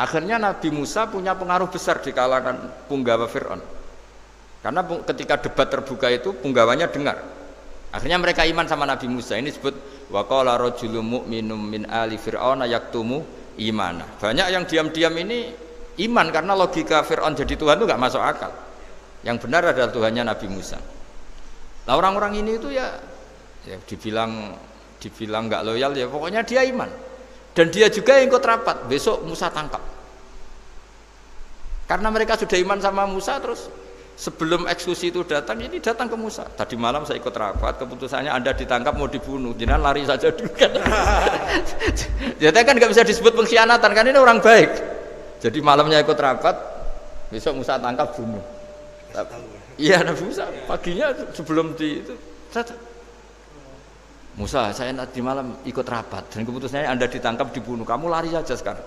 Akhirnya Nabi Musa punya pengaruh besar di kalangan punggawa Fir'aun. Karena ketika debat terbuka itu punggawanya dengar. Akhirnya mereka iman sama Nabi Musa. Ini disebut wa qala rajulun mu'minun min ali fir'auna yaktumu imana. Banyak yang diam-diam ini iman karena logika Fir'aun jadi Tuhan itu enggak masuk akal. Yang benar adalah Tuhannya Nabi Musa. Nah, orang-orang ini itu ya dibilang enggak loyal ya pokoknya dia iman. Dan dia juga yang ikut rapat. Besok Musa tangkap. Karena mereka sudah iman sama Musa, terus sebelum eksekusi itu datang, ini datang ke Musa. Tadi malam saya ikut rapat, keputusannya Anda ditangkap mau dibunuh, jangan lari saja dulu kan. Jadi kan nggak bisa disebut pengkhianatan, kan ini orang baik. Jadi malamnya ikut rapat, besok Musa tangkap bunuh. Iya, Nabi Musa paginya sebelum itu. Musa, saya nanti malam ikut rapat dan keputusannya Anda ditangkap dibunuh, kamu lari saja sekarang.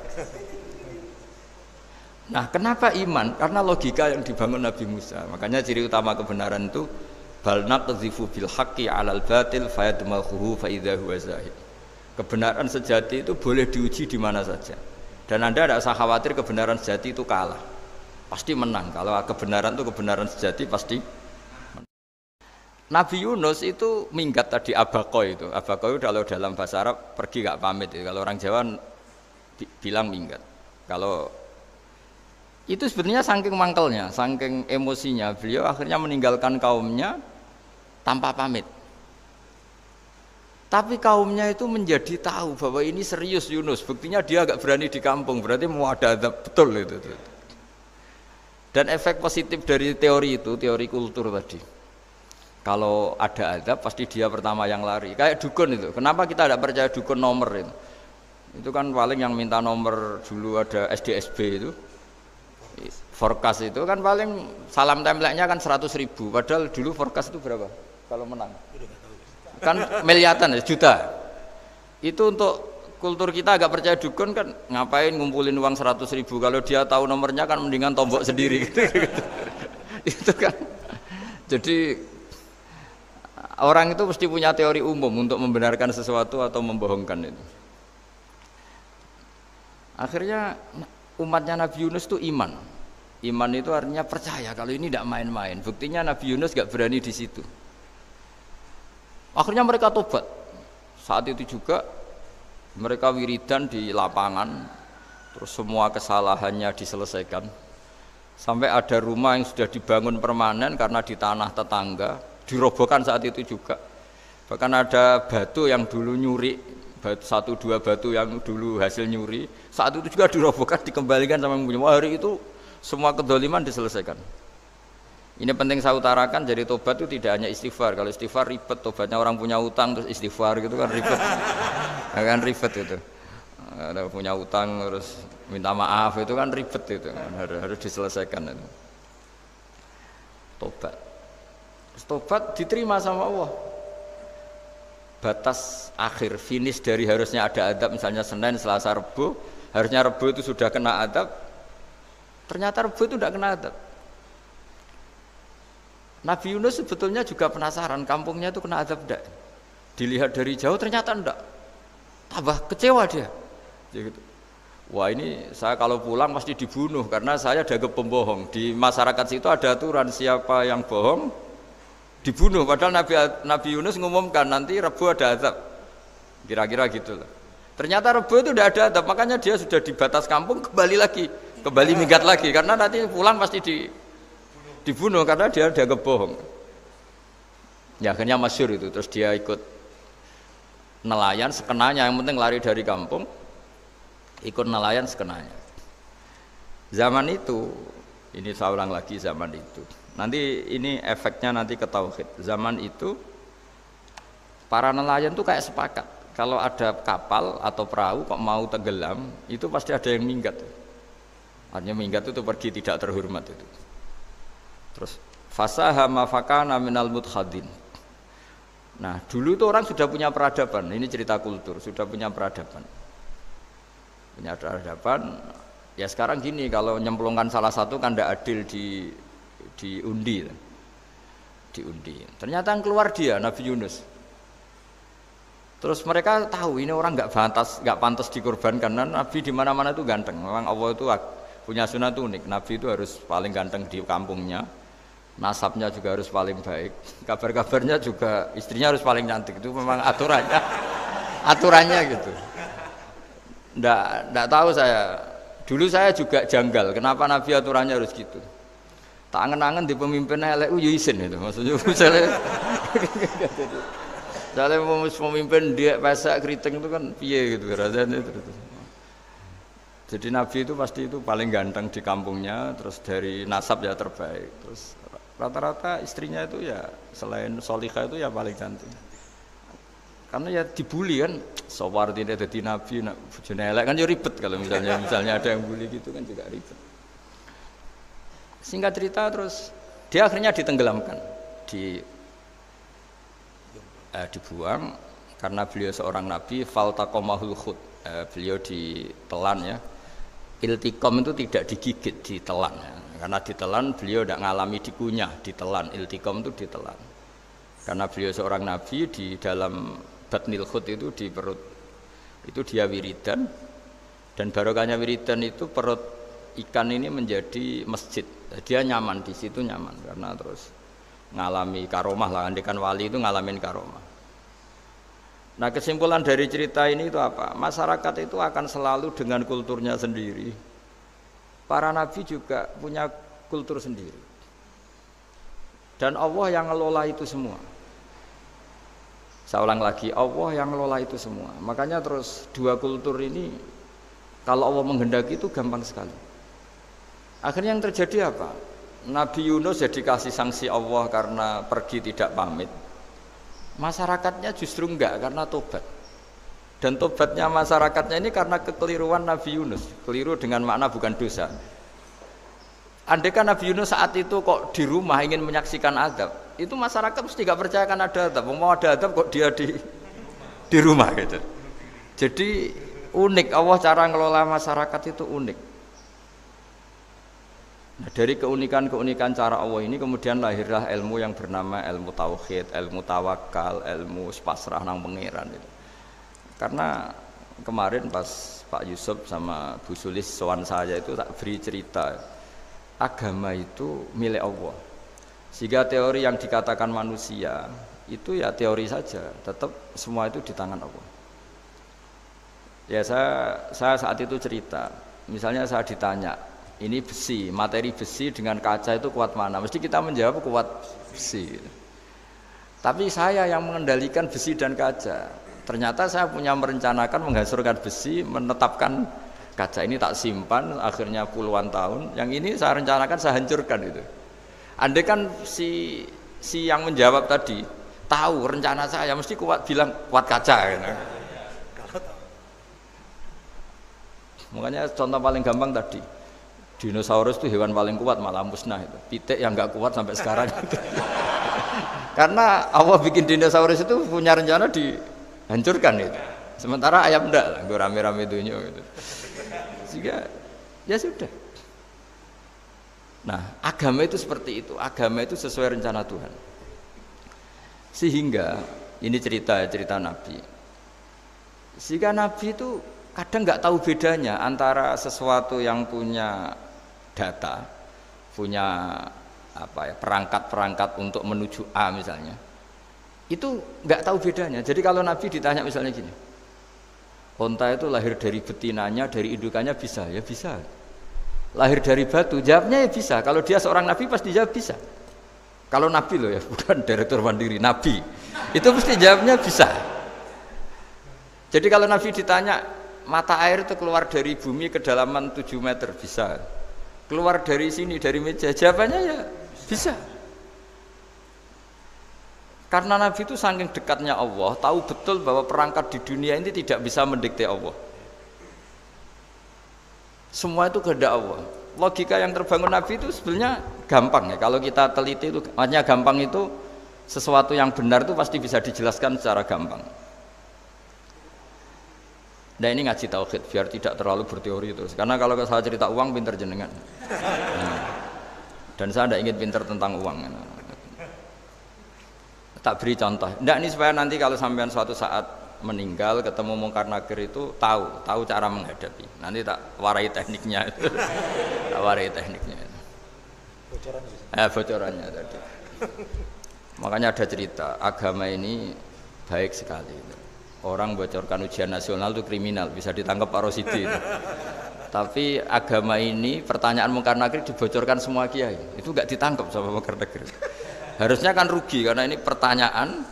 Nah, kenapa iman? Karena logika yang dibangun Nabi Musa. Makanya ciri utama kebenaran itu bal naqdhifu bil haqqi 'alal batil fayadmaghuhu fa idza huwa zahid. Kebenaran sejati itu boleh diuji di mana saja. Dan Anda tidak usah khawatir kebenaran sejati itu kalah. Pasti menang. Kalau kebenaran itu kebenaran sejati pasti menang. Nabi Yunus itu minggat tadi abaqo itu. Abaqo itu kalau dalam bahasa Arab pergi gak pamit. Kalau orang Jawa bilang minggat. Kalau itu sebenarnya saking mangkelnya, saking emosinya, beliau akhirnya meninggalkan kaumnya tanpa pamit. Tapi kaumnya itu menjadi tahu bahwa ini serius Yunus, buktinya dia agak berani di kampung, berarti mau ada azab betul itu. Dan efek positif dari teori itu, teori kultur tadi, kalau ada azab pasti dia pertama yang lari, kayak dukun itu. Kenapa kita tidak percaya dukun nomor itu? Itu kan paling yang minta nomor dulu ada SDSB itu. Forecast itu kan paling salam template-nya kan 100.000, padahal dulu forecast itu berapa kalau menang? Kan miliaran ya, juta. Itu untuk kultur kita agak percaya dukun kan ngapain ngumpulin uang 100.000, kalau dia tahu nomornya kan mendingan tombok sendiri gitu. Itu kan jadi orang itu mesti punya teori umum untuk membenarkan sesuatu atau membohongkan itu. Akhirnya umatnya Nabi Yunus itu iman. Iman itu artinya percaya kalau ini tidak main-main. Buktinya Nabi Yunus gak berani di situ. Akhirnya mereka tobat. Saat itu juga mereka wiridan di lapangan. Terus semua kesalahannya diselesaikan. Sampai ada rumah yang sudah dibangun permanen karena di tanah tetangga, dirobohkan saat itu juga. Bahkan ada batu yang dulu nyuri, 1-2 batu yang dulu hasil nyuri, saat itu juga dirobohkan, dikembalikan sama yang punya. Hari itu semua kedoliman diselesaikan. Ini penting saya utarakan, jadi tobat itu tidak hanya istighfar. Kalau istighfar ribet, tobatnya orang punya utang terus istighfar gitu kan ribet. Kan ribet itu. Ada punya utang terus minta maaf itu kan ribet itu. Harus diselesaikan itu. Tobat. Tobat diterima sama Allah. Batas akhir finish dari harusnya ada adab, misalnya Senin, Selasa, Rebu, harusnya Rebu itu sudah kena adab, ternyata Rebu itu tidak kena adab. Nabi Yunus sebetulnya juga penasaran kampungnya itu kena adab tidak, dilihat dari jauh ternyata tidak, tambah kecewa dia. Gitu. Wah, ini saya kalau pulang pasti dibunuh karena saya dianggap pembohong. Di masyarakat situ ada aturan siapa yang bohong dibunuh, padahal Nabi Yunus ngumumkan nanti Rebu ada azab, kira-kira gitulah. Ternyata Rebu itu tidak ada azab, makanya dia sudah di batas kampung kembali minggat lagi, karena nanti pulang pasti dibunuh karena dia dianggap bohong. Ya akhirnya masyhur itu, terus dia ikut nelayan sekenanya, yang penting lari dari kampung, ikut nelayan sekenanya. Zaman itu, ini saya ulang lagi, zaman itu. Nanti ini efeknya nanti ke tauhid. Zaman itu para nelayan tuh kayak sepakat. Kalau ada kapal atau perahu kok mau tenggelam, itu pasti ada yang minggat. Artinya minggat itu pergi tidak terhormat itu. Terus fasahama fakana minal mudkhadin. Nah, dulu itu orang sudah punya peradaban. Ini cerita kultur, sudah punya peradaban. Punya peradaban. Ya sekarang gini, kalau nyemplungkan salah satu kan tidak adil diundi. Ternyata yang keluar dia Nabi Yunus. Terus mereka tahu ini orang nggak pantas dikorbankan karena Nabi di mana-mana itu ganteng. Memang Allah itu punya sunnah itu unik. Nabi itu harus paling ganteng di kampungnya, nasabnya juga harus paling baik, kabar-kabarnya juga istrinya harus paling cantik. Itu memang aturannya gitu. Nggak tahu saya. Dulu saya juga janggal. Kenapa Nabi aturannya harus gitu? Tak angen-angen di pemimpin elek isin itu. Maksudnya misalnya pemimpin dia pasak keriting itu kan piye gitu rasanya itu. Jadi Nabi itu pasti itu paling ganteng di kampungnya, terus dari nasab ya terbaik, terus rata-rata istrinya itu ya selain solihah itu ya paling cantik. Karena ya dibully kan, sawar tidak jadi Nabi, bojone elek kan ya ribet kalau misalnya ada yang bully gitu kan juga ribet. Singkat cerita terus dia akhirnya ditenggelamkan, dibuang karena beliau seorang nabi. Faltaqamahul khut, beliau ditelan ya. Iltiqam itu tidak digigit, ditelan ya. Karena ditelan beliau tidak ngalami dikunyah, ditelan. Iltiqam itu ditelan karena beliau seorang nabi. Di dalam batnil khut itu di perut itu dia wiridan, dan barokahnya wiridan itu perut ikan ini menjadi masjid. Dia nyaman di situ, nyaman karena terus ngalami karomah lah. Andekan wali itu ngalamin karomah. Nah, kesimpulan dari cerita ini itu apa? Masyarakat itu akan selalu dengan kulturnya sendiri. Para nabi juga punya kultur sendiri. Dan Allah yang ngelola itu semua. Saya ulang lagi, Allah yang ngelola itu semua. Makanya terus dua kultur ini kalau Allah menghendaki itu gampang sekali. Akhirnya yang terjadi apa? Nabi Yunus jadi kasih sanksi Allah karena pergi tidak pamit. Masyarakatnya justru enggak karena tobat. Dan tobatnya masyarakatnya ini karena kekeliruan Nabi Yunus. Keliru dengan makna bukan dosa. Andaikan Nabi Yunus saat itu kok di rumah ingin menyaksikan azab, itu masyarakat mesti gak percaya kan ada azab. Mau ada azab kok dia di rumah gitu. Jadi unik, Allah cara ngelola masyarakat itu unik. Nah, dari keunikan cara Allah ini kemudian lahirlah ilmu yang bernama ilmu tauhid, ilmu tawakal, ilmu pasrah nang pangeran itu. Karena kemarin pas Pak Yusuf sama Bu Sulis sowan saya itu tak beri cerita, agama itu milik Allah. Sehingga teori yang dikatakan manusia itu ya teori saja, tetap semua itu di tangan Allah. Ya saya saat itu cerita, misalnya saya ditanya, ini besi, materi besi dengan kaca itu kuat mana? Mesti kita menjawab kuat besi. Tapi saya yang mengendalikan besi dan kaca. Ternyata saya punya merencanakan menghancurkan besi, menetapkan kaca ini tak simpan, akhirnya puluhan tahun. Yang ini saya rencanakan saya hancurkan itu. Andai kan si yang menjawab tadi tahu rencana saya, mesti kuat bilang kuat kaca. Gitu. Makanya contoh paling gampang tadi. Dinosaurus itu hewan paling kuat malah musnah itu. Pitik yang nggak kuat sampai sekarang. Karena Allah bikin dinosaurus itu punya rencana dihancurkan itu. Sementara ayam enggak lah, gue rame-rame dunia gitu. Sehingga ya sudah. Nah, agama itu seperti itu. Agama itu sesuai rencana Tuhan. Sehingga ini cerita Nabi. Sehingga Nabi itu kadang nggak tahu bedanya antara sesuatu yang punya data, punya perangkat-perangkat untuk menuju A misalnya, itu nggak tahu bedanya. Jadi kalau Nabi ditanya misalnya gini, onta itu lahir dari betinanya, dari indukannya bisa, ya bisa. Lahir dari batu, jawabnya ya bisa. Kalau dia seorang Nabi pasti jawab bisa. Kalau Nabi loh ya, bukan direktur mandiri, Nabi, itu pasti jawabnya bisa. Jadi kalau Nabi ditanya, mata air itu keluar dari bumi kedalaman 7 meter, bisa. Keluar dari sini, dari meja, jawabannya ya bisa. Karena Nabi itu saking dekatnya Allah, tahu betul bahwa perangkat di dunia ini tidak bisa mendikte Allah. Semua itu kehendak Allah. Logika yang terbangun Nabi itu sebenarnya gampang ya. Kalau kita teliti itu, makanya gampang itu sesuatu yang benar itu pasti bisa dijelaskan secara gampang. Nah ini ngaji tauhid biar tidak terlalu berteori terus. Karena kalau saya cerita uang pinter jenengan. Dan saya tidak ingin pinter tentang uang. Tak beri contoh. Tidak ini supaya nanti kalau sampean suatu saat meninggal ketemu mungkar nakir itu tahu cara menghadapi. Nanti tak warai tekniknya itu. Tak warai tekniknya itu. Bocorannya tadi. Makanya ada cerita agama ini baik sekali. Orang bocorkan ujian nasional itu kriminal, bisa ditangkap Pak Rosidi itu. Tapi agama ini pertanyaan mungkar nakir dibocorkan semua kiai, itu nggak ditangkap sama mungkar nakir. Harusnya kan rugi karena ini pertanyaan,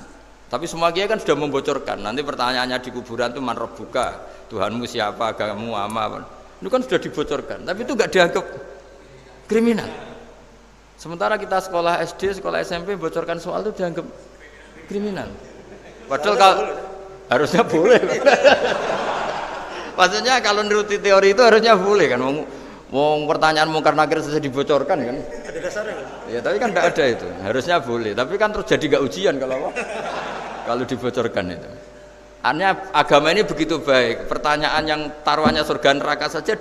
tapi semua kiai kan sudah membocorkan. Nanti pertanyaannya di kuburan itu man rabbuka, Tuhanmu siapa, agamamu apa. Itu kan sudah dibocorkan, tapi itu nggak dianggap kriminal. Sementara kita sekolah SD, sekolah SMP bocorkan soal itu dianggap kriminal. Padahal kalau harusnya boleh. Maksudnya kalau menuruti teori itu harusnya boleh kan. Wong pertanyaan mungkar nakir saja dibocorkan kan. Ada dasarnya kan? Ya tapi kan tidak ada itu. Harusnya boleh. Tapi kan terus jadi nggak ujian kalau dibocorkan itu. Artinya agama ini begitu baik. Pertanyaan yang taruhannya surga neraka saja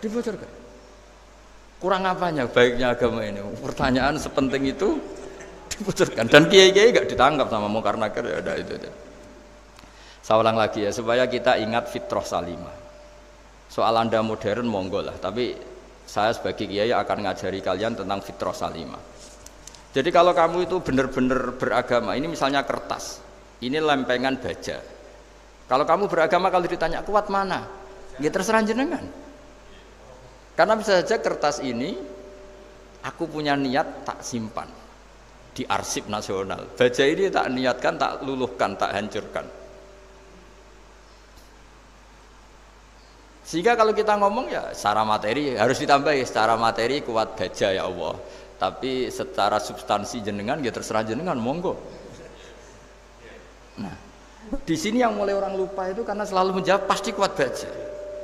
dibocorkan. Kurang apanya baiknya agama ini? Pertanyaan sepenting itu dibocorkan. Dan kiai-kiai nggak ditangkap sama mungkar nakir ya ada itu. Saya ulang lagi ya supaya kita ingat fitrah salimah. Soal Anda modern monggo lah, tapi saya sebagai kiai akan ngajari kalian tentang fitrah salimah. Jadi kalau kamu itu benar-benar beragama, ini misalnya kertas, ini lempengan baja. Kalau kamu beragama kalau ditanya kuat mana, ya terserah jenengan. Karena bisa saja kertas ini aku punya niat tak simpan di arsip nasional. Baja ini tak niatkan, tak luluhkan, tak hancurkan. Sehingga kalau kita ngomong ya secara materi harus ditambahi, secara materi kuat baja ya Allah. Tapi secara substansi jenengan ya terserah jenengan monggo. Nah, di sini yang mulai orang lupa itu karena selalu menjawab pasti kuat baja.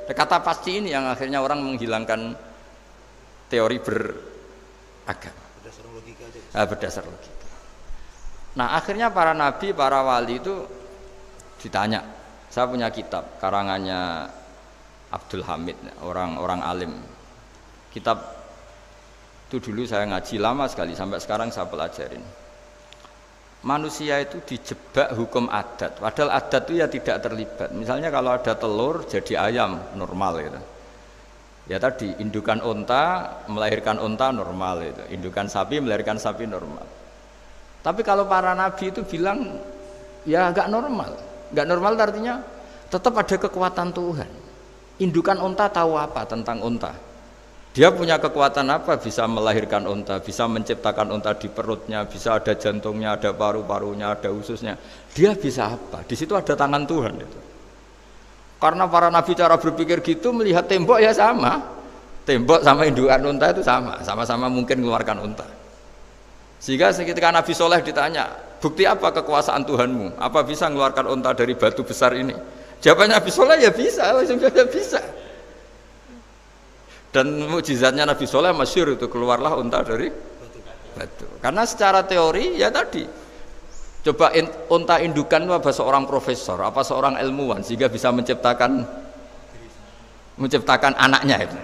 Kata pasti ini yang akhirnya orang menghilangkan teori beragama. Berdasar logika. Nah, akhirnya para nabi, para wali itu ditanya. Saya punya kitab karangannya Abdul Hamid, orang alim. Kitab itu dulu saya ngaji lama sekali, sampai sekarang saya pelajarin. Manusia itu dijebak hukum adat, padahal adat itu ya tidak terlibat. Misalnya kalau ada telur jadi ayam, normal gitu. Ya tadi, indukan unta melahirkan unta normal itu, indukan sapi melahirkan sapi normal. Tapi kalau para nabi itu bilang ya nggak normal. Nggak normal artinya tetap ada kekuatan Tuhan. Indukan unta tahu apa tentang unta? Dia punya kekuatan apa? Bisa melahirkan unta, bisa menciptakan unta di perutnya, bisa ada jantungnya, ada paru-parunya, ada ususnya. Dia bisa apa? Di situ ada tangan Tuhan itu. Karena para nabi cara berpikir gitu, melihat tembok ya sama. Tembok sama indukan unta itu sama-sama mungkin mengeluarkan unta. Sehingga ketika Nabi Soleh ditanya, bukti apa kekuasaan Tuhanmu? Apa bisa mengeluarkan unta dari batu besar ini? Jawabannya Nabi Soleh ya bisa, bisa. Dan mukjizatnya Nabi Soleh masyhur itu keluarlah unta dari batu. Karena secara teori ya tadi, coba unta indukan itu apa seorang profesor, apa seorang ilmuwan sehingga bisa menciptakan anaknya itu.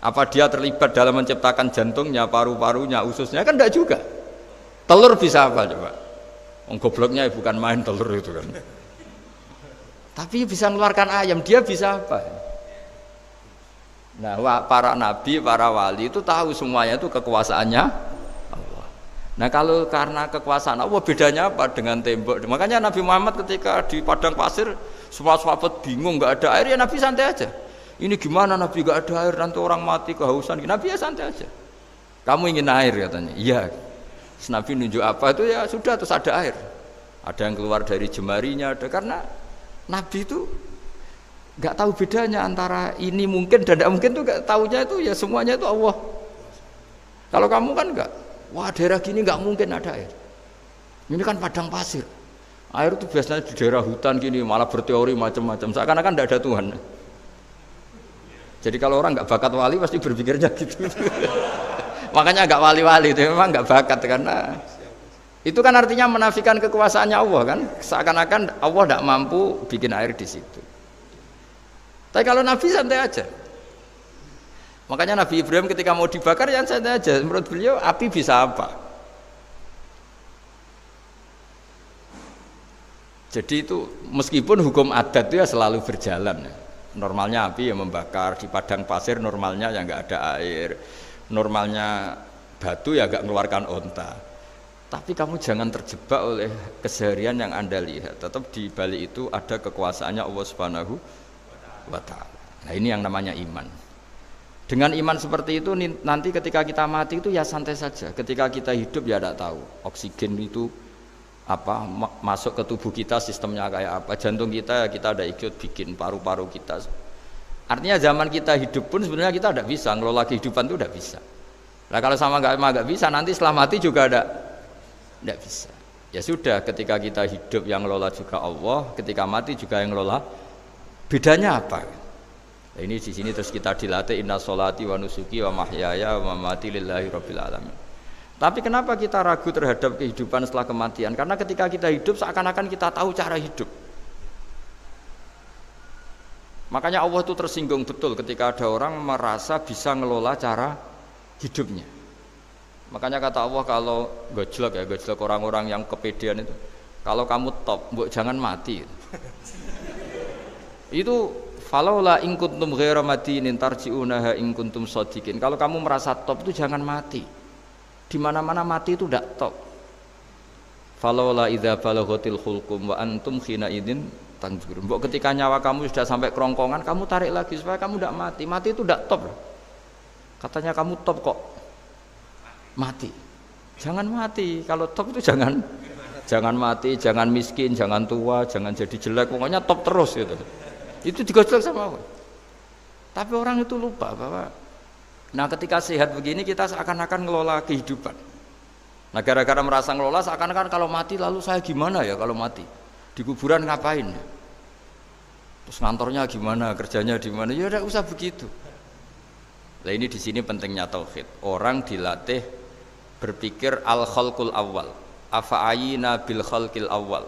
Apa dia terlibat dalam menciptakan jantungnya, paru-parunya, ususnya? Kan enggak juga. Telur bisa apa coba? Gobloknya bukan main telur itu kan. Tapi bisa mengeluarkan ayam, dia bisa apa? Nah, para nabi, para wali itu tahu semuanya itu kekuasaannya Allah. Nah, kalau karena kekuasaan Allah bedanya apa dengan tembok? Makanya Nabi Muhammad ketika di padang pasir semua sahabat bingung nggak ada air, ya Nabi santai aja. Ini gimana Nabi nggak ada air, nanti orang mati kehausan. Nabi ya santai aja. Kamu ingin air katanya? Iya. Nabi nunjuk apa itu ya sudah terus ada air. Ada yang keluar dari jemarinya, ada karena Nabi itu nggak tahu bedanya antara ini mungkin dan tidak mungkin, tuh nggak tahunya itu ya semuanya itu Allah. Kalau kamu kan nggak, wah daerah gini nggak mungkin ada air. Ini kan padang pasir. Air itu biasanya di daerah hutan gini malah berteori macam-macam. Seakan-akan tidak ada Tuhan. Jadi kalau orang nggak bakat wali pasti berpikirnya gitu. Makanya nggak wali-wali itu memang nggak bakat karena itu kan artinya menafikan kekuasaannya Allah kan. Seakan-akan Allah tidak mampu bikin air di situ. Tapi kalau Nabi santai aja. Makanya Nabi Ibrahim ketika mau dibakar ya santai aja. Menurut beliau api bisa apa? Jadi itu meskipun hukum adat itu ya selalu berjalan. Normalnya api ya membakar, di padang pasir normalnya ya nggak ada air, normalnya batu ya nggak mengeluarkan onta. Tapi kamu jangan terjebak oleh keseharian yang Anda lihat. Tetap di balik itu ada kekuasaannya Allah Subhanahu wa Ta'ala. Nah ini yang namanya iman. Dengan iman seperti itu nanti ketika kita mati itu ya santai saja. Ketika kita hidup ya tidak tahu oksigen itu apa masuk ke tubuh kita sistemnya kayak apa, jantung kita ada ikut bikin, paru-paru kita. Artinya zaman kita hidup pun sebenarnya kita tidak bisa ngelola kehidupan itu, tidak bisa. Nah kalau sama nggak bisa, nanti setelah mati juga tidak bisa. Ya sudah, ketika kita hidup yang ngelola juga Allah, ketika mati juga yang ngelola. Bedanya apa? Nah, ini di sini terus kita dilatih inna sholati wa nusuki wa mahyaya wa mamati lillahi rabbil alamin. Tapi kenapa kita ragu terhadap kehidupan setelah kematian? Karena ketika kita hidup seakan-akan kita tahu cara hidup. Makanya Allah itu tersinggung betul ketika ada orang merasa bisa ngelola cara hidupnya. Makanya kata Allah kalau gojlok orang-orang yang kepedean itu, kalau kamu top, mbok jangan mati. Itu falaula in kuntum ghaira madinin tarji'unaha in kuntum shadiqin. Kalau kamu merasa top itu jangan mati. Di mana-mana mati itu tidak top. Falaula idza balaghatil hulqum wa antum khina idzin tanzurun. Mbok ketika nyawa kamu sudah sampai kerongkongan, kamu tarik lagi supaya kamu tidak mati. Mati itu tidak top. Katanya kamu top kok mati. Jangan mati. Kalau top itu jangan mati, jangan miskin, jangan tua, jangan jadi jelek, pokoknya top terus gitu. Itu digojlok sama Allah. Tapi orang itu lupa bahwa nah ketika sehat begini kita seakan-akan ngelola kehidupan. Nah gara-gara merasa ngelola seakan-akan kalau mati lalu saya gimana ya kalau mati? Di kuburan ngapain? Terus kantornya gimana? Kerjanya di mana? Ya udah usah begitu. Nah ini di sini pentingnya tauhid. Orang dilatih berpikir al-khalqul awal. Afa'ayina bil khalqil awal.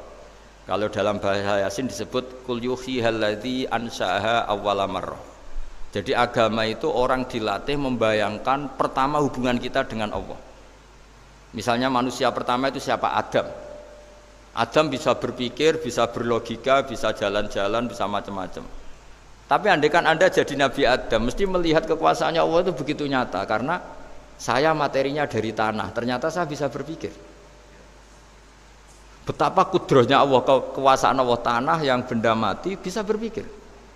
Kalau dalam bahasa Yasin disebut kul yuhyihal ladzi ansha'aha awwala marrah. Jadi agama itu orang dilatih membayangkan pertama hubungan kita dengan Allah. Misalnya manusia pertama itu siapa? Adam. Adam bisa berpikir, bisa berlogika, bisa jalan-jalan, bisa macam-macam. Tapi andaikan Anda jadi Nabi Adam, mesti melihat kekuasaannya Allah itu begitu nyata. Karena saya materinya dari tanah, ternyata saya bisa berpikir. Betapa kudrohnya Allah, kekuasaan Allah tanah yang benda mati bisa berpikir.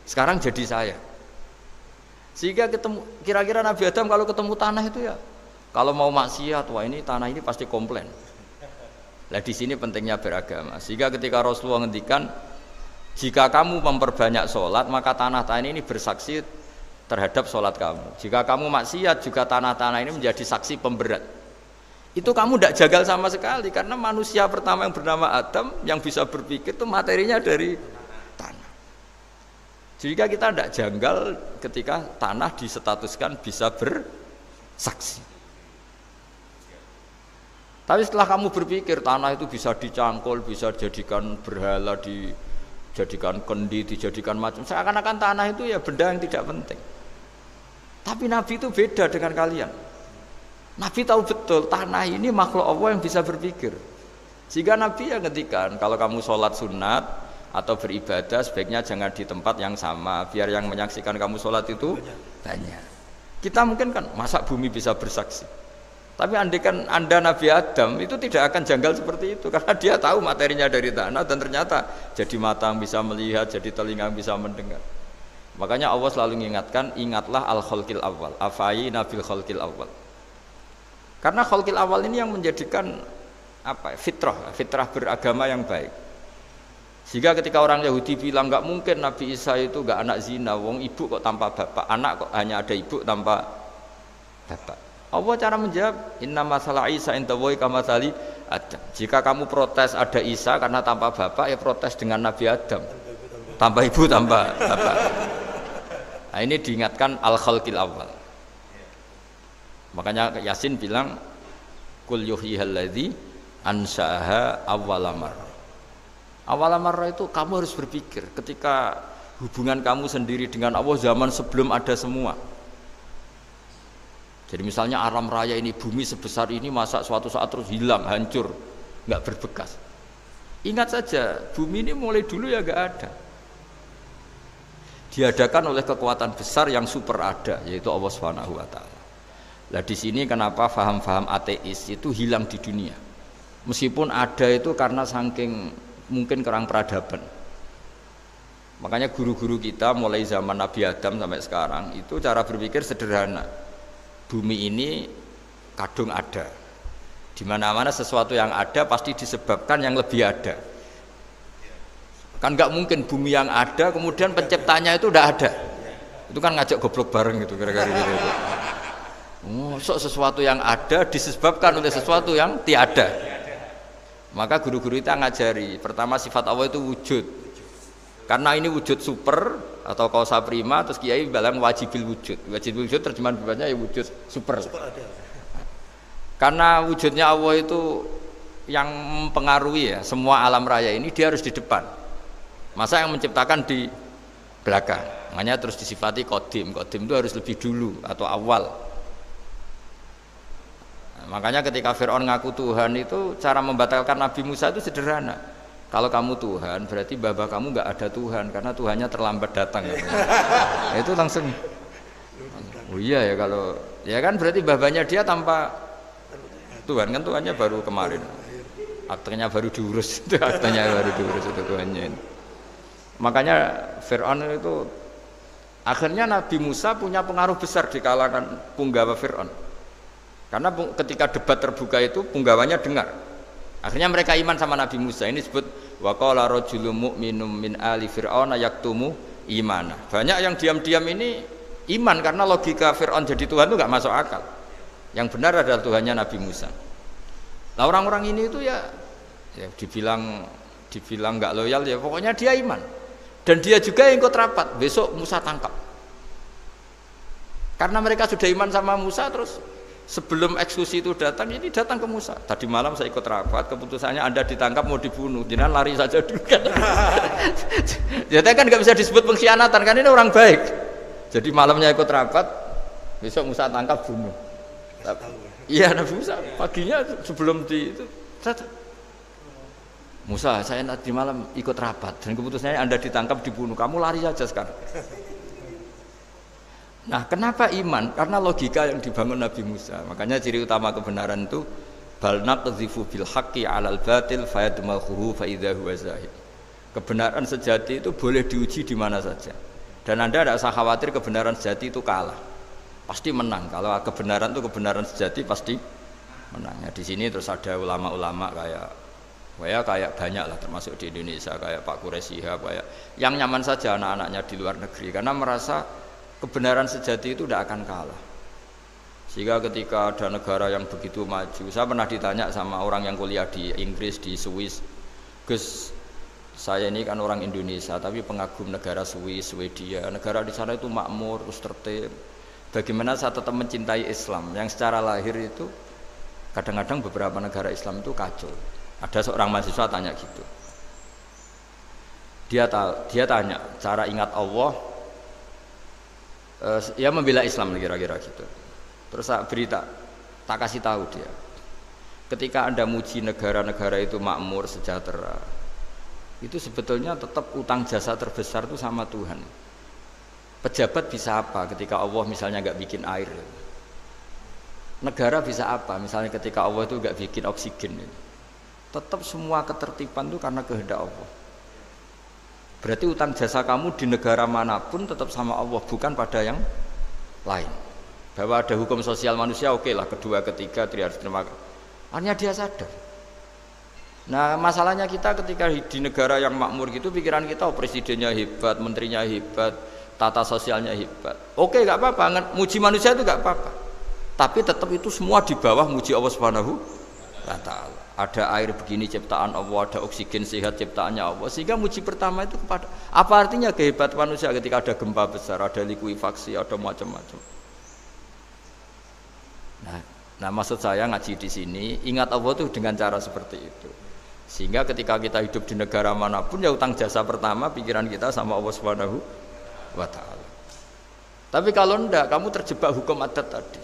Sekarang jadi saya. Sehingga ketemu kira-kira Nabi Adam kalau ketemu tanah itu ya kalau mau maksiat, wah ini tanah ini pasti komplain. Nah di sini pentingnya beragama. Sehingga ketika Rasulullah ngendikan jika kamu memperbanyak sholat maka tanah-tanah ini bersaksi terhadap sholat kamu. Jika kamu maksiat juga tanah-tanah ini menjadi saksi pemberat. Itu kamu tidak jagal sama sekali karena manusia pertama yang bernama Adam yang bisa berpikir itu materinya dari tanah. Jika kita tidak janggal ketika tanah disetatuskan bisa bersaksi. Tapi setelah kamu berpikir tanah itu bisa dicangkul, bisa dijadikan berhala, dijadikan kendi, dijadikan macam. Seakan-akan tanah itu ya benda yang tidak penting. Tapi Nabi itu beda dengan kalian. Nabi tahu betul tanah ini makhluk Allah yang bisa berpikir. Sehingga Nabi yang ngendikan kalau kamu sholat sunat atau beribadah sebaiknya jangan di tempat yang sama biar yang menyaksikan kamu sholat itu banyak. Kita mungkin kan masa bumi bisa bersaksi, tapi andaikan Anda Nabi Adam itu tidak akan janggal seperti itu karena dia tahu materinya dari tanah dan ternyata jadi mata yang bisa melihat, jadi telinga yang bisa mendengar. Makanya Allah selalu mengingatkan ingatlah al-khalqil awal, afayina bil khalqil awal. Karena khalqil awal ini yang menjadikan apa? Fitrah beragama yang baik. Sehingga ketika orang Yahudi bilang nggak mungkin Nabi Isa itu nggak anak zina, wong ibu kok tanpa bapak, anak kok hanya ada ibu tanpa bapak. Allah cara menjawab, inna masalah Isa intawoy kamasali Adam. Jika kamu protes ada Isa karena tanpa bapak, ya protes dengan Nabi Adam, tanpa ibu tanpa bapak. Nah ini diingatkan al-khalqil awal. Makanya Yasin bilang, kul yuhyihal ladzi ansha'aha awwala marrah. Awal marrah itu kamu harus berpikir ketika hubungan kamu sendiri dengan Allah zaman sebelum ada semua. Jadi misalnya alam raya ini, bumi sebesar ini masa suatu saat terus hilang, hancur, nggak berbekas. Ingat saja, bumi ini mulai dulu ya nggak ada. Diadakan oleh kekuatan besar yang super ada, yaitu Allah Subhanahu wa taala. Nah, di sini kenapa faham-faham ateis itu hilang di dunia. Meskipun ada itu karena saking mungkin kurang peradaban. Makanya guru-guru kita mulai zaman Nabi Adam sampai sekarang itu cara berpikir sederhana. Bumi ini kadung ada. Di mana-mana sesuatu yang ada pasti disebabkan yang lebih ada. Kan nggak mungkin bumi yang ada kemudian penciptanya itu udah ada. Itu kan ngajak goblok bareng gitu kira-kira gitu. Sesuatu yang ada disebabkan oleh sesuatu yang tiada. Maka guru-guru kita ngajari pertama sifat Allah itu wujud. Karena ini wujud super atau kausa prima, terus kiai bilang wajibil wujud. Wajibil wujud terjemahan bebasnya ya wujud super. Karena wujudnya Allah itu yang mempengaruhi ya semua alam raya ini, dia harus di depan. Masa yang menciptakan di belakang? Makanya terus disifati qadim. Qadim itu harus lebih dulu atau awal. Nah, makanya ketika Fir'aun ngaku Tuhan itu cara membatalkan Nabi Musa itu sederhana. Kalau kamu Tuhan berarti babah kamu nggak ada Tuhan karena Tuhannya terlambat datang. Nah, itu langsung. Oh iya ya kalau ya kan berarti babahnya dia tanpa Tuhan kan Tuhannya baru kemarin. Aktenya baru diurus itu aktenya baru diurus itu Tuhannya. Makanya Fir'aun itu akhirnya Nabi Musa punya pengaruh besar di kalangan punggawa Fir'aun. Karena ketika debat terbuka itu punggawanya dengar. Akhirnya mereka iman sama Nabi Musa. Ini disebut wa qala rajulun mu'minun min ali fir'auna yaktumu imana. Banyak yang diam-diam ini iman karena logika Fir'aun jadi Tuhan itu nggak masuk akal. Yang benar adalah Tuhannya Nabi Musa. Nah orang-orang ini itu ya dibilang nggak loyal ya pokoknya dia iman. Dan dia juga yang ikut rapat, besok Musa tangkap. Karena mereka sudah iman sama Musa, terus sebelum eksekusi itu datang, ini datang ke Musa. Tadi malam saya ikut rapat, keputusannya Anda ditangkap mau dibunuh, jangan lari saja dulu kan. Jadi kan nggak bisa disebut pengkhianatan, kan ini orang baik. Jadi malamnya ikut rapat, besok Musa tangkap bunuh. Iya Nabi Musa, paginya sebelum di itu, Musa, saya nanti malam ikut rapat dan keputusannya Anda ditangkap dibunuh, kamu lari saja sekarang. Nah, kenapa iman? Karena logika yang dibangun Nabi Musa. Makanya ciri utama kebenaran itu bal naqdhifu bil haqqi 'alal batil fayadmaghuhu fa idza huwa zahid. Kebenaran sejati itu boleh diuji di mana saja. Dan Anda tidak usah khawatir kebenaran sejati itu kalah. Pasti menang. Kalau kebenaran itu kebenaran sejati pasti menang. Ya, di sini terus ada ulama-ulama kayak banyak lah termasuk di Indonesia kayak Pak Quraisy Shihab kayak yang nyaman saja anak-anaknya di luar negeri karena merasa kebenaran sejati itu tidak akan kalah. Sehingga ketika ada negara yang begitu maju, saya pernah ditanya sama orang yang kuliah di Inggris, di Swiss, Gus, saya ini kan orang Indonesia tapi pengagum negara Swiss, Swedia, negara di sana itu makmur, terus tertib. Bagaimana saya tetap mencintai Islam yang secara lahir itu kadang-kadang beberapa negara Islam itu kacau. Ada seorang mahasiswa tanya gitu. Dia tanya cara ingat Allah, ya membela Islam kira-kira gitu. Terus saya tak kasih tahu dia. Ketika Anda muji negara-negara itu makmur, sejahtera, itu sebetulnya tetap utang jasa terbesar itu sama Tuhan. Pejabat bisa apa ketika Allah misalnya nggak bikin air? Negara bisa apa misalnya ketika Allah itu nggak bikin oksigen? Tetap semua ketertiban itu karena kehendak Allah. Berarti utang jasa kamu di negara manapun tetap sama Allah, bukan pada yang lain. Bahwa ada hukum sosial manusia, oke lah, kedua, ketiga, dia harus terima. Hanya dia sadar. Nah masalahnya kita ketika di negara yang makmur gitu, pikiran kita presidennya hebat, menterinya hebat, tata sosialnya hebat. Oke, nggak apa-apa, muji manusia itu nggak apa-apa. Tapi tetap itu semua di bawah muji Allah Subhanahu wa Ta'ala. Ada air begini ciptaan Allah, ada oksigen sehat ciptaannya Allah. Sehingga muji pertama itu kepada apa artinya kehebatan manusia ketika ada gempa besar, ada likuifaksi, ada macam-macam. Nah maksud saya ngaji di sini ingat Allah itu dengan cara seperti itu. Sehingga ketika kita hidup di negara manapun ya utang jasa pertama pikiran kita sama Allah Subhanahu wa Ta'ala. Tapi kalau enggak, kamu terjebak hukum adat tadi.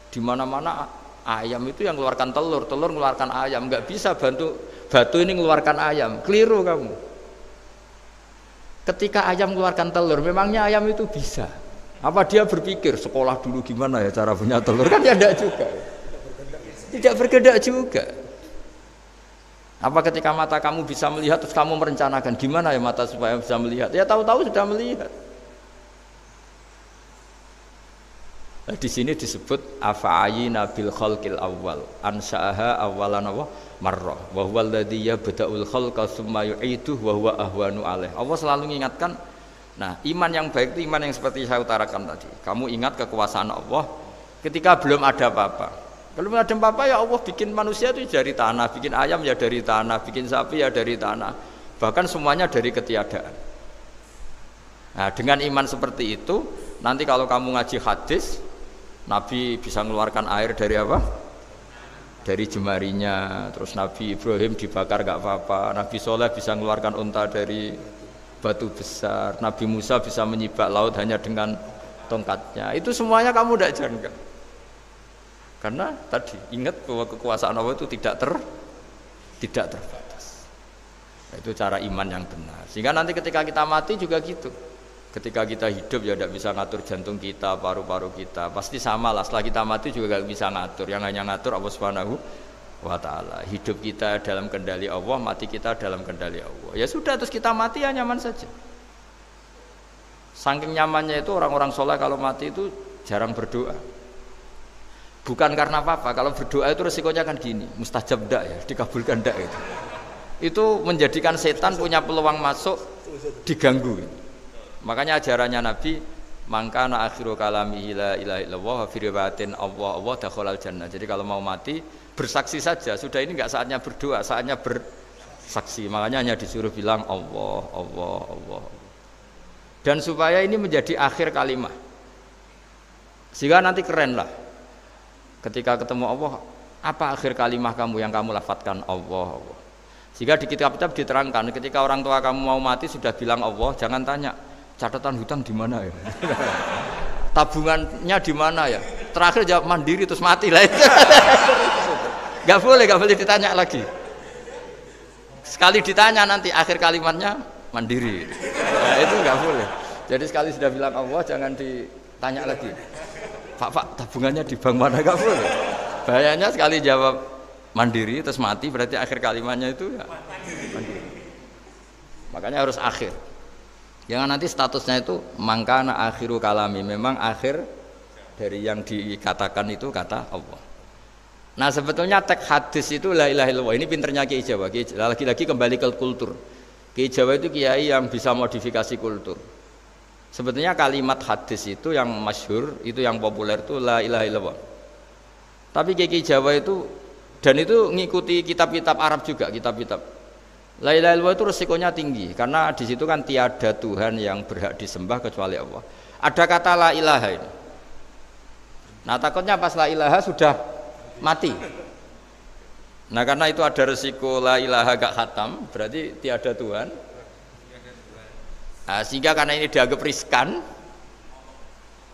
Di mana-mana ayam itu yang mengeluarkan telur, telur mengeluarkan ayam, nggak bisa bantu batu ini mengeluarkan ayam. Keliru kamu. Ketika ayam mengeluarkan telur, memangnya ayam itu bisa? Apa dia berpikir sekolah dulu gimana ya cara punya telur? Kan ya tidak juga. Tidak bergerak juga. Apa ketika mata kamu bisa melihat terus kamu merencanakan gimana ya mata supaya bisa melihat? Ya tahu-tahu sudah melihat. Nah, di sini disebut afa'ayina bil khalqil awwal ansa'aha awwalan marrah wa huwa alladzi yabda'ul khalqa tsumma yu'iduhu wa huwa ahwanu alaih. Allah selalu mengingatkan, nah iman yang baik itu iman yang seperti saya utarakan tadi. Kamu ingat kekuasaan Allah ketika belum ada apa-apa. Kalau belum ada apa-apa ya Allah bikin manusia itu dari tanah, bikin ayam ya dari tanah, bikin sapi ya dari tanah, bahkan semuanya dari ketiadaan. Nah dengan iman seperti itu nanti kalau kamu ngaji hadis, Nabi bisa mengeluarkan air dari apa? Dari jemarinya. Terus Nabi Ibrahim dibakar gak apa-apa. Nabi Soleh bisa mengeluarkan unta dari batu besar. Nabi Musa bisa menyibak laut hanya dengan tongkatnya. Itu semuanya kamu tidak jangka. Karena tadi ingat bahwa kekuasaan Allah itu tidak terbatas. Itu cara iman yang benar. Sehingga nanti ketika kita mati juga gitu. Ketika kita hidup ya tidak bisa ngatur jantung kita, paru-paru kita. Pasti sama lah, setelah kita mati juga tidak bisa ngatur. Yang hanya ngatur Allah Subhanahu wa ta'ala. Hidup kita dalam kendali Allah, mati kita dalam kendali Allah. Ya sudah, terus kita mati ya nyaman saja. Saking nyamannya itu orang-orang soleh kalau mati itu jarang berdoa. Bukan karena apa-apa, kalau berdoa itu resikonya kan gini, mustajab ndak ya, dikabulkan ndak itu. Itu menjadikan setan punya peluang masuk, diganggu. Makanya ajarannya Nabi, mangkana akhiru kalamihi la ilaha illallah wa fi riwayatin Allah dakhalal jannah. Jadi kalau mau mati bersaksi saja, sudah ini enggak saatnya berdoa, saatnya bersaksi. Makanya hanya disuruh bilang Allah, Allah, Allah. Dan supaya ini menjadi akhir kalimat. Sehingga nanti keren lah. Ketika ketemu Allah, apa akhir kalimat kamu yang kamu lafadzkan Allah, Allah. Sehingga di kitab-kitab diterangkan ketika orang tua kamu mau mati sudah bilang Allah, jangan tanya catatan hutang di mana ya? Tabungannya di mana ya? Terakhir jawab mandiri terus mati lah. Gak boleh ditanya lagi. Sekali ditanya nanti akhir kalimatnya mandiri. Nah, itu gak boleh. Jadi sekali sudah bilang Allah jangan ditanya lagi. Pak, tabungannya di bank mana? Gak boleh. Bahayanya sekali jawab mandiri terus mati berarti akhir kalimatnya itu ya mandiri. Makanya harus akhir. Yang nanti statusnya itu mangkana akhiru kalami, memang akhir dari yang dikatakan itu kata Allah. Nah sebetulnya teks hadis itu la ilaha illallah. Ini pinternya Kiai Jawa. Lagi-lagi kembali ke kultur. Kiai Jawa itu kiai yang bisa modifikasi kultur. Sebetulnya kalimat hadis itu yang masyhur, itu yang populer itu la ilaha illallah. Tapi Kiai Jawa itu dan itu ngikuti kitab-kitab Arab juga, kitab-kitab. La ilaha illallah itu resikonya tinggi karena di situ kan tiada Tuhan yang berhak disembah kecuali Allah. Ada kata la ilaha ini. Nah takutnya pas la ilaha sudah mati. Nah karena itu ada resiko la ilaha gak khatam, berarti tiada Tuhan. Nah, sehingga karena ini dianggap riskan,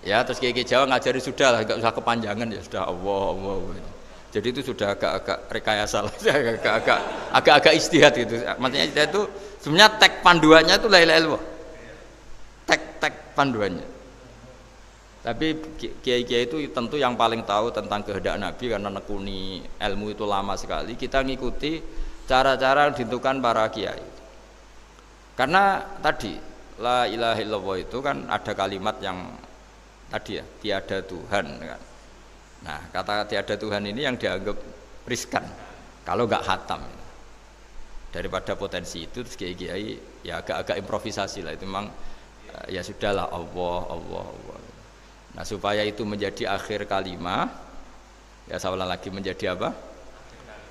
ya terus Kiai Jawa ngajari sudah lah, gak usah kepanjangan ya sudah Allah Allah. Jadi itu sudah agak-agak rekayasa lah, agak-agak istihad gitu. Maksudnya itu sebenarnya teks panduannya itu la ilaha illallah. Teks panduannya. Tapi kiai-kiai itu tentu yang paling tahu tentang kehendak Nabi karena nekuni ilmu itu lama sekali. Kita ngikuti cara-cara ditentukan para kiai. Karena tadi la ilaha illallah itu kan ada kalimat yang tadi ya, tiada Tuhan kan. Nah, kata tiada Tuhan ini yang dianggap riskan kalau nggak khatam. Daripada potensi itu terus kiai-kiai ya agak-agak improvisasi lah, itu memang ya sudahlah Allah Allah Allah. Nah, supaya itu menjadi akhir kalimat, ya saya ulang lagi menjadi apa?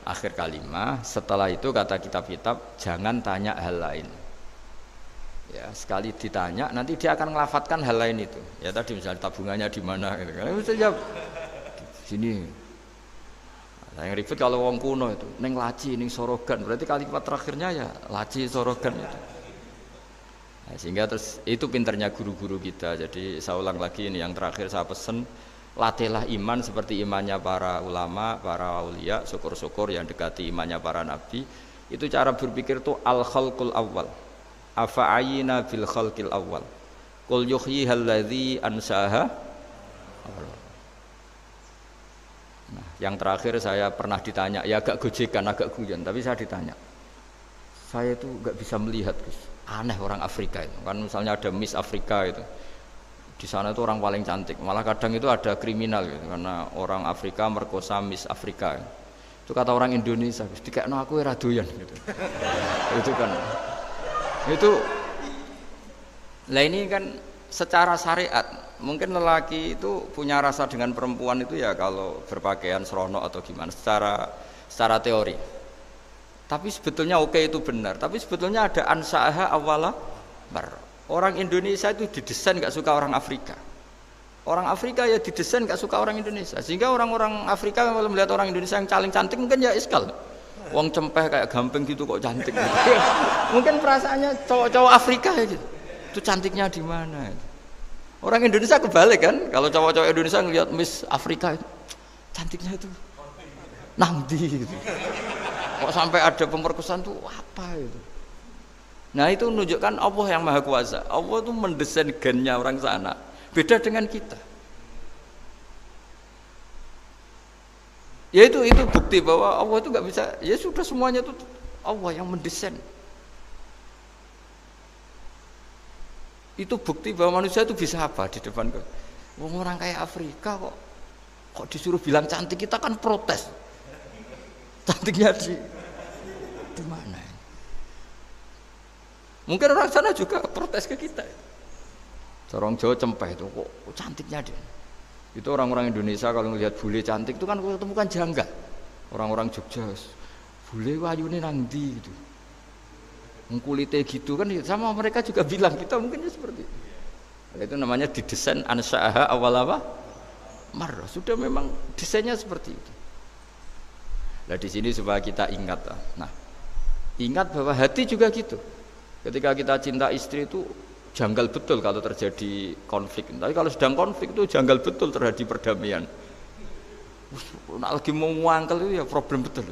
Akhir kalimat. Setelah itu kata kitab-kitab jangan tanya hal lain. Ya, sekali ditanya nanti dia akan ngelafatkan hal lain itu. Ya tadi misalnya tabungannya di mana gitu kan. Bisa jawab sini. Nah, yang ribet kalau wong kuno itu neng laci, neng sorogan, berarti kalimat terakhirnya ya laci sorogan itu. Nah, sehingga terus itu pinternya guru-guru kita. Jadi saya ulang lagi ini yang terakhir saya pesen, latihlah iman seperti imannya para ulama, para aulia, syukur-syukur yang dekati imannya para nabi. Itu cara berpikir tuh al-khalqul awal. Afa'ayina bil khalqil awal. Qul yuhyihal ladzi ansaha. Nah, yang terakhir saya pernah ditanya, ya agak gojekan, agak guyon, tapi saya ditanya. Saya itu enggak bisa melihat, Gus. Aneh orang Afrika itu. Kan misalnya ada Miss Afrika itu. Di sana itu orang paling cantik. Malah kadang itu ada kriminal gitu, karena orang Afrika merkosa Miss Afrika. Itu kata orang Indonesia, Gus, dikekno aku ora doyan gitu. Itu kan. Itu lah ini kan secara syariat mungkin lelaki itu punya rasa dengan perempuan itu ya kalau berpakaian serono atau gimana secara teori. Tapi sebetulnya oke itu benar. Tapi sebetulnya ada ansaaha awala mar. Orang Indonesia itu didesain nggak suka orang Afrika. Orang Afrika ya didesain nggak suka orang Indonesia. Sehingga orang-orang Afrika kalau melihat orang Indonesia yang paling cantik mungkin ya iskal. Wong cempeh kayak gampang gitu kok cantik. Gitu. Mungkin perasaannya cowok-cowok Afrika ya gitu. Itu cantiknya di mana? Gitu. Orang Indonesia kebalik kan, kalau cowok-cowok Indonesia ngelihat Miss Afrika itu cantiknya itu nangdi gitu. Kok sampai ada pemerkosaan tuh apa itu? Nah itu menunjukkan Allah yang Maha Kuasa. Allah itu mendesain gennya orang sana. Beda dengan kita. Ya itu bukti bahwa Allah itu nggak bisa. Ya sudah semuanya itu Allah yang mendesain. Itu bukti bahwa manusia itu bisa apa di depan kau. Orang kayak Afrika kok disuruh bilang cantik, kita kan protes. Cantiknya di mana? Mungkin orang sana juga protes ke kita. Orang Jawa cempeh itu kok cantiknya dia. Itu orang-orang Indonesia kalau melihat bule cantik itu kan ketemukan janggal. Orang-orang Jogja, bule wayune nang ndi gitu. Kulitnya gitu kan sama mereka juga bilang kita mungkin seperti itu. Itu namanya didesain ansaaha awal apa? Marrah. Sudah memang desainnya seperti itu. Nah di sini supaya kita ingat. Nah, ingat bahwa hati juga gitu. Ketika kita cinta istri itu janggal betul kalau terjadi konflik. Tapi kalau sedang konflik itu janggal betul terjadi perdamaian. Nak lagi mau ngangkel itu ya problem betul.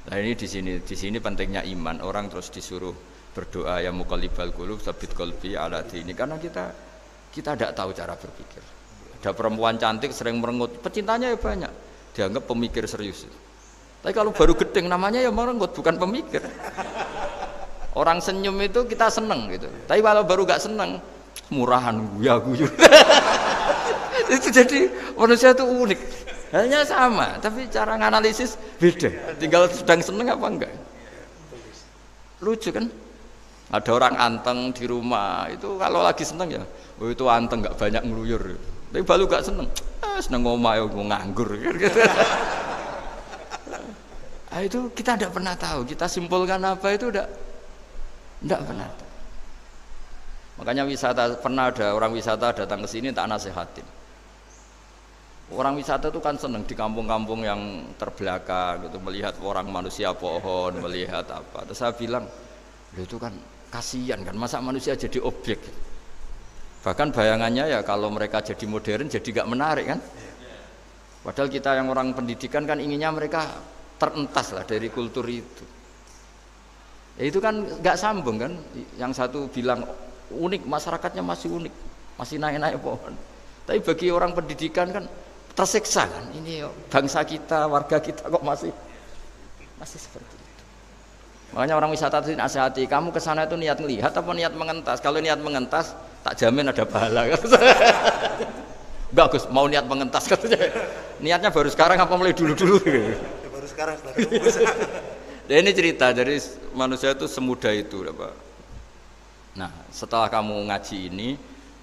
Nah ini di sini pentingnya iman. Orang terus disuruh berdoa ya muqallibal qulub tsabit qalbi ala dini, karena kita tidak tahu cara berpikir. Ada perempuan cantik sering merengut, pecintanya ya banyak, dianggap pemikir serius. Tapi kalau baru gedeng namanya ya merengut, bukan pemikir. Orang senyum itu kita seneng gitu. Tapi kalau baru gak seneng, murahan guyu. Itu jadi manusia itu unik. Hanya sama, tapi cara nganalisis beda. Tinggal sedang seneng apa enggak. Lucu kan? Ada orang anteng di rumah, itu kalau lagi seneng ya, oh itu anteng enggak banyak ngeluyur. Tapi baru gak seneng, seneng ngomah ya nganggur. Nah, itu kita tidak pernah tahu. Kita simpulkan apa itu tidak pernah tahu. Makanya pernah ada orang wisata datang ke sini tak nasihatin. Orang wisata itu kan senang di kampung-kampung yang terbelakang gitu, melihat orang manusia pohon, melihat apa. Terus saya bilang, itu kan kasihan kan, masa manusia jadi objek. Bahkan bayangannya ya kalau mereka jadi modern jadi gak menarik kan. Padahal kita yang orang pendidikan kan inginnya mereka terentas lah dari kultur itu. Ya itu kan gak sambung kan. Yang satu bilang unik, masyarakatnya masih unik, masih naik-naik pohon. Tapi bagi orang pendidikan kan tersiksa kan, ini bangsa kita, warga kita kok masih seperti itu. Makanya orang wisata itu nasihati, kamu kesana itu niat melihat apa niat mengentas? Kalau niat mengentas, tak jamin ada pahala. Enggak Gus, mau niat mengentas katanya. Niatnya baru sekarang apa mulai dulu-dulu? Baru sekarang. Dan ini cerita dari manusia itu semudah itu, Pak. Nah, setelah kamu ngaji ini,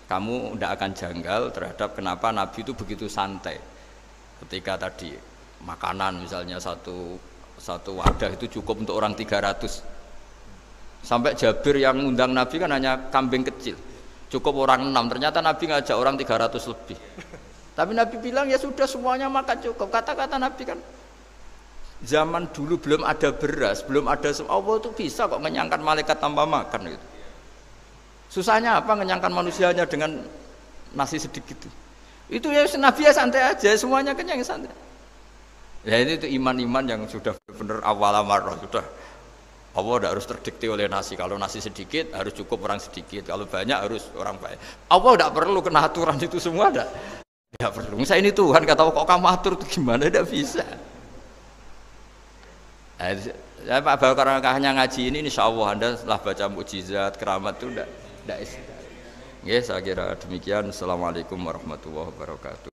kamu tidak akan janggal terhadap kenapa Nabi itu begitu santai ketika tadi makanan misalnya satu wadah itu cukup untuk orang 300. Sampai Jabir yang undang Nabi kan hanya kambing kecil, cukup orang 6, ternyata Nabi ngajak orang 300 lebih. Tapi Nabi bilang ya sudah semuanya makan cukup. Kata-kata Nabi kan zaman dulu belum ada beras, belum ada Allah itu bisa kok mengenyangkan malaikat tanpa makan gitu. Susahnya apa ngenyangkan manusianya dengan nasi sedikit itu ya Nabi ya santai aja, semuanya kenyang santai. Ya ini itu iman-iman yang sudah benar awal amarah sudah. Allah tidak harus terdikte oleh nasi. Kalau nasi sedikit harus cukup orang sedikit. Kalau banyak harus orang banyak. Allah tidak perlu kena aturan itu semua ada. Tidak perlu. Saya ini Tuhan kata kok kamu atur itu gimana? Tidak bisa. Saya Pak Bakar hanya ngaji ini insya Allah Anda setelah baca mukjizat keramat itu tidak. Ya saya kira demikian. Assalamualaikum warahmatullahi wabarakatuh.